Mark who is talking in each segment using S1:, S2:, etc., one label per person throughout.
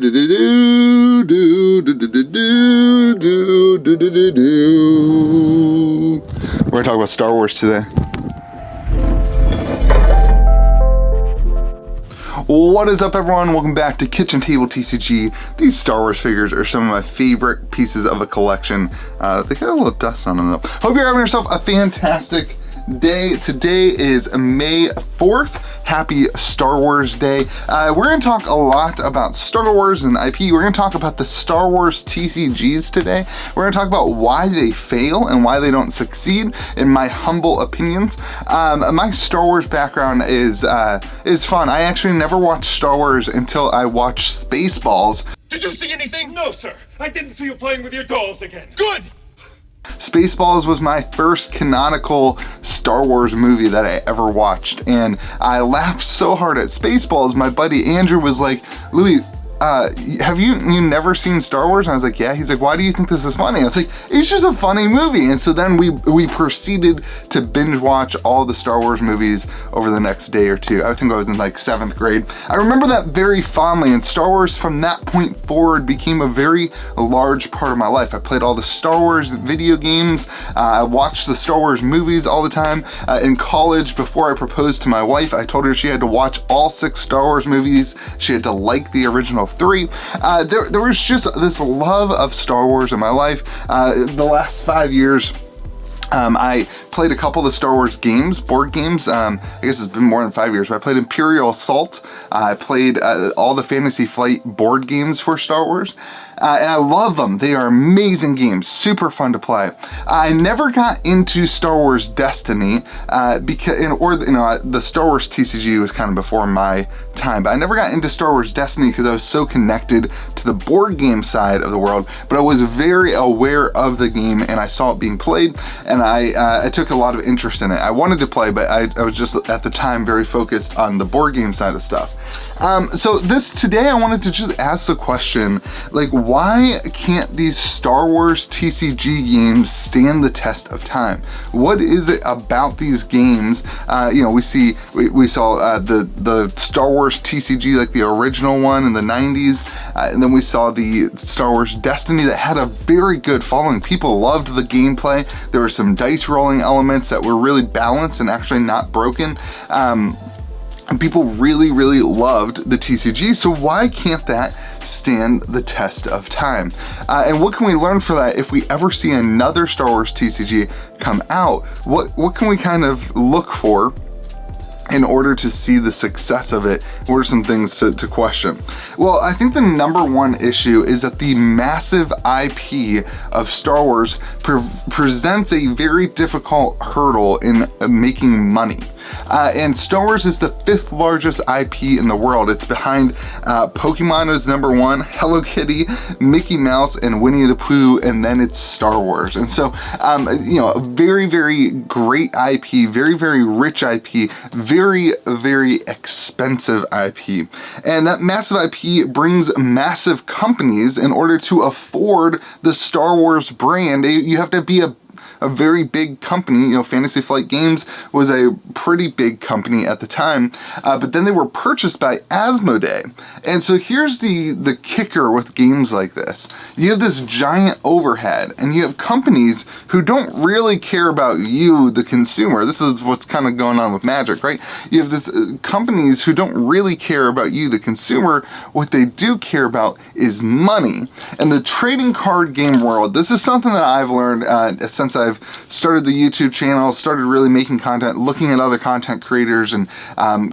S1: We're gonna talk about Star Wars today. What is up, everyone? Welcome back to Kitchen Table TCG. These Star Wars figures are some of my favorite pieces of a collection. They got a little dust on them though. Hope you're having yourself a fantastic day. Today is May 4th. Happy Star Wars Day. We're going to talk a lot about Star Wars and IP. We're going to talk about the Star Wars TCGs today. We're going to talk about why they fail and why they don't succeed, in my humble opinions. My Star Wars background is fun. I actually never watched Star Wars until I watched Spaceballs.
S2: Did you see anything? No, sir. I didn't see you playing with your dolls again. Good!
S1: Spaceballs was my first canonical Star Wars movie that I ever watched, and I laughed so hard at Spaceballs. My buddy Andrew was like, "Louis, have you never seen Star Wars?" And I was like, "Yeah." He's like, "Why do you think this is funny?" I was like, "It's just a funny movie." And so then we proceeded to binge watch all the Star Wars movies over the next day or two. I think I was in like 7th grade. I remember that very fondly, and Star Wars from that point forward became a very large part of my life. I played all the Star Wars video games. I watched the Star Wars movies all the time. In college, before I proposed to my wife, I told her she had to watch all 6 Star Wars movies. She had to like the original 3. There was just this love of Star Wars in my life. The last 5 years, I played a couple of the Star Wars games, board games. I guess it's been more than 5 years, but I played Imperial Assault. I played all the Fantasy Flight board games for Star Wars. And I love them. They are amazing games, super fun to play. I never got into Star Wars Destiny because, the Star Wars TCG was kind of before my time, but I never got into Star Wars Destiny because I was so connected to the board game side of the world. But I was very aware of the game, and I saw it being played, and I took a lot of interest in it. I wanted to play, but I was just at the time very focused on the board game side of stuff. So today I wanted to just ask the question, like, why can't these Star Wars TCG games stand the test of time? What is it about these games? We saw the Star Wars TCG, like the original one in the 90s, and then we saw the Star Wars Destiny that had a very good following. People loved the gameplay. There were some dice rolling elements that were really balanced and actually not broken. And people really, really loved the TCG, so why can't that stand the test of time? And what can we learn from that if we ever see another Star Wars TCG come out? What can we kind of look for in order to see the success of it? What are some things to question? Well, I think the number one issue is that the massive IP of Star Wars presents a very difficult hurdle in making money. And Star Wars is the 5th largest IP in the world. It's behind Pokemon is number 1, Hello Kitty, Mickey Mouse, and Winnie the Pooh, and then it's Star Wars. And so, a very, very great IP, very, very rich IP, very, very expensive IP. And that massive IP brings massive companies in order to afford the Star Wars brand. You have to be a very big company. Fantasy Flight Games was a pretty big company at the time, but then they were purchased by Asmodee. And so here's the kicker with games like this. You have this giant overhead, and you have companies who don't really care about you, the consumer. This is what's kind of going on with Magic, right? You have this companies who don't really care about you, the consumer. What they do care about is money. And the trading card game world, this is something that I've learned since I've started the YouTube channel, started really making content, looking at other content creators and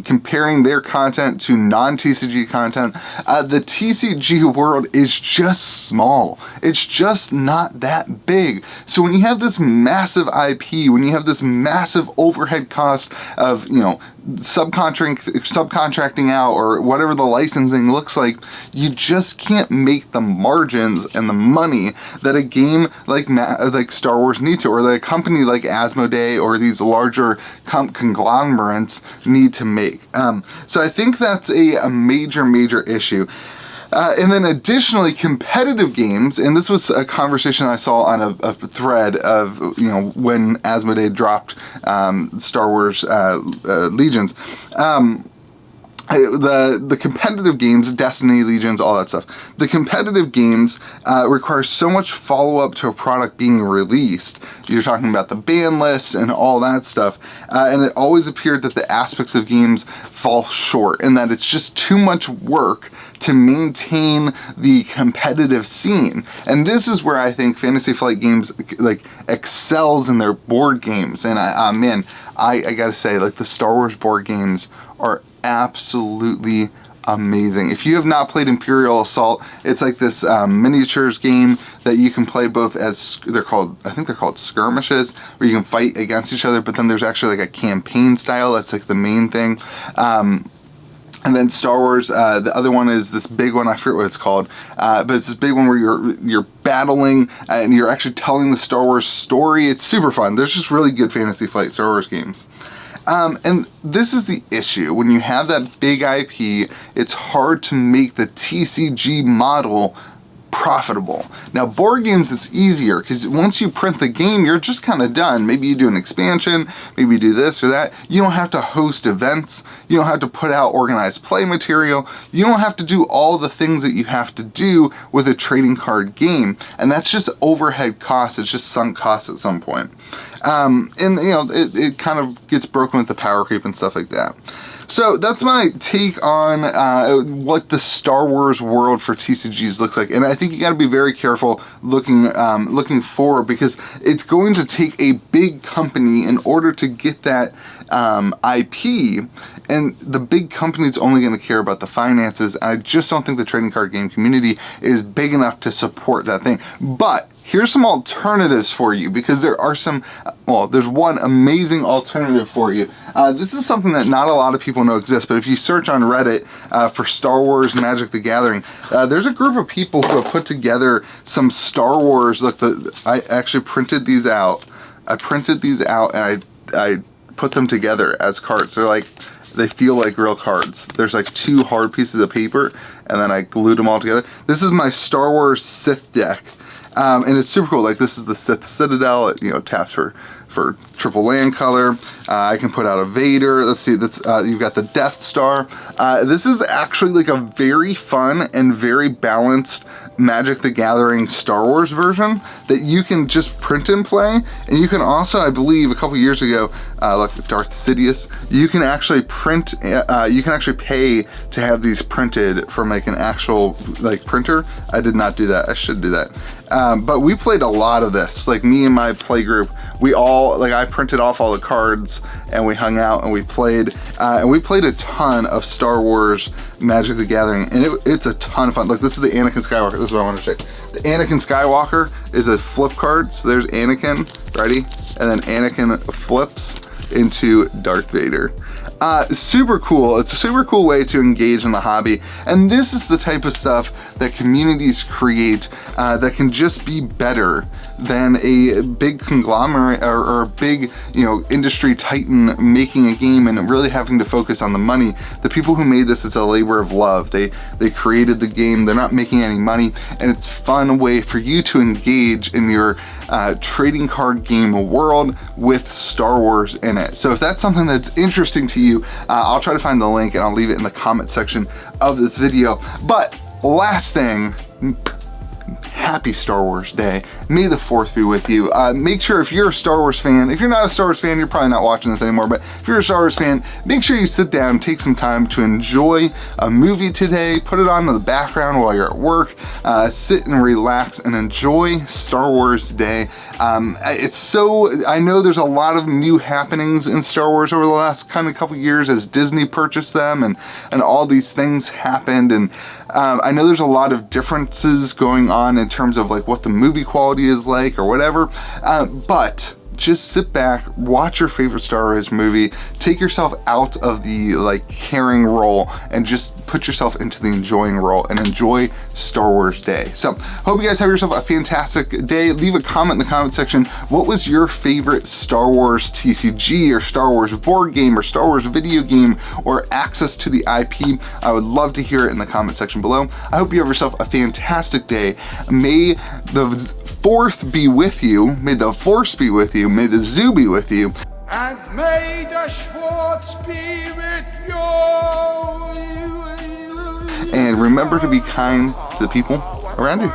S1: comparing their content to non-TCG content. The TCG world is just small. It's just not that big. So when you have this massive IP, when you have this massive overhead cost of, subcontracting out or whatever the licensing looks like, you just can't make the margins and the money that a game like Star Wars needs to, or that a company like Asmodee or these larger conglomerates need to make. So I think that's a major issue. And then additionally, competitive games, and this was a conversation I saw on a thread of, when Asmodee dropped Star Wars Legions. the competitive games, Destiny, Legions, all that stuff, the competitive games require so much follow-up to a product being released. You're talking about the ban list and all that stuff, and it always appeared that the aspects of games fall short, and that it's just too much work to maintain the competitive scene. And this is where I think Fantasy Flight Games like excels in their board games. And I gotta say, like, the Star Wars board games are absolutely amazing. If you have not played Imperial Assault, it's like this miniatures game that you can play both as, I think they're called skirmishes, where you can fight against each other, but then there's actually like a campaign style, that's like the main thing. And then Star Wars, the other one is this big one, I forget what it's called, but it's this big one where you're battling and you're actually telling the Star Wars story. It's super fun. There's just really good Fantasy Flight Star Wars games. And this is the issue. When you have that big IP, it's hard to make the TCG model profitable. Now, board games, it's easier because once you print the game, you're just kind of done. Maybe you do an expansion, maybe you do this or that. You don't have to host events. You don't have to put out organized play material. You don't have to do all the things that you have to do with a trading card game. And that's just overhead costs. It's just sunk costs at some point. And you know, it kind of gets broken with the power creep and stuff like that. So that's my take on what the Star Wars world for TCGs looks like, and I think you got to be very careful looking forward, because it's going to take a big company in order to get that IP, and the big company's only going to care about the finances. I just don't think the trading card game community is big enough to support that thing. But here's some alternatives for you, because there are some, well, there's one amazing alternative for you. This is something that not a lot of people know exists, but if you search on Reddit for Star Wars Magic the Gathering, there's a group of people who have put together some Star Wars, look, I actually printed these out. I printed these out and I put them together as cards. They feel like real cards. There's like 2 hard pieces of paper, and then I glued them all together. This is my Star Wars Sith deck. And it's super cool. Like, this is the Sith Citadel. It, you know, taps for triple land color. I can put out a Vader. Let's see, that's you've got the Death Star. This is actually like a very fun and very balanced Magic the Gathering Star Wars version that you can just print and play. And you can also, I believe, a couple years ago, like Darth Sidious, you can actually print, you can actually pay to have these printed from like an actual like printer. I did not do that. I should do that. But we played a lot of this. Like, me and my play group, we all, like, I printed off all the cards and we hung out and we played a ton of Star Wars Magic the Gathering, and it's a ton of fun. Look, this is the Anakin Skywalker. This is what I want to show you. The Anakin Skywalker is a flip card. So there's Anakin, ready? And then Anakin flips into Darth Vader. Super cool. It's a super cool way to engage in the hobby, and this is the type of stuff that communities create that can just be better than a big conglomerate or a big, you know, industry titan making a game and really having to focus on the money. The people who made this is a labor of love. They created the game. They're not making any money, and it's a fun way for you to engage in your trading card game world with Star Wars in it. So if that's something that's interesting to you, I'll try to find the link and I'll leave it in the comment section of this video. But last thing, happy Star Wars Day. May the 4th be with you. Make sure, if you're a Star Wars fan, if you're not a Star Wars fan, you're probably not watching this anymore, but if you're a Star Wars fan, make sure you sit down, take some time to enjoy a movie today, put it on in the background while you're at work, sit and relax and enjoy Star Wars Day. I know there's a lot of new happenings in Star Wars over the last kind of couple years as Disney purchased them and all these things happened, and I know there's a lot of differences going on in terms of like what the movie quality is like or whatever, but just sit back, watch your favorite Star Wars movie, take yourself out of the like caring role and just put yourself into the enjoying role and enjoy Star Wars Day. So hope you guys have yourself a fantastic day. Leave a comment in the comment section. What was your favorite Star Wars TCG or Star Wars board game or Star Wars video game or access to the IP? I would love to hear it in the comment section below. I hope you have yourself a fantastic day. May the 4th be with you. May the Force be with you. May the zoo be with you.
S3: and may the Schwartz be with you.
S1: And remember to be kind to the people around you.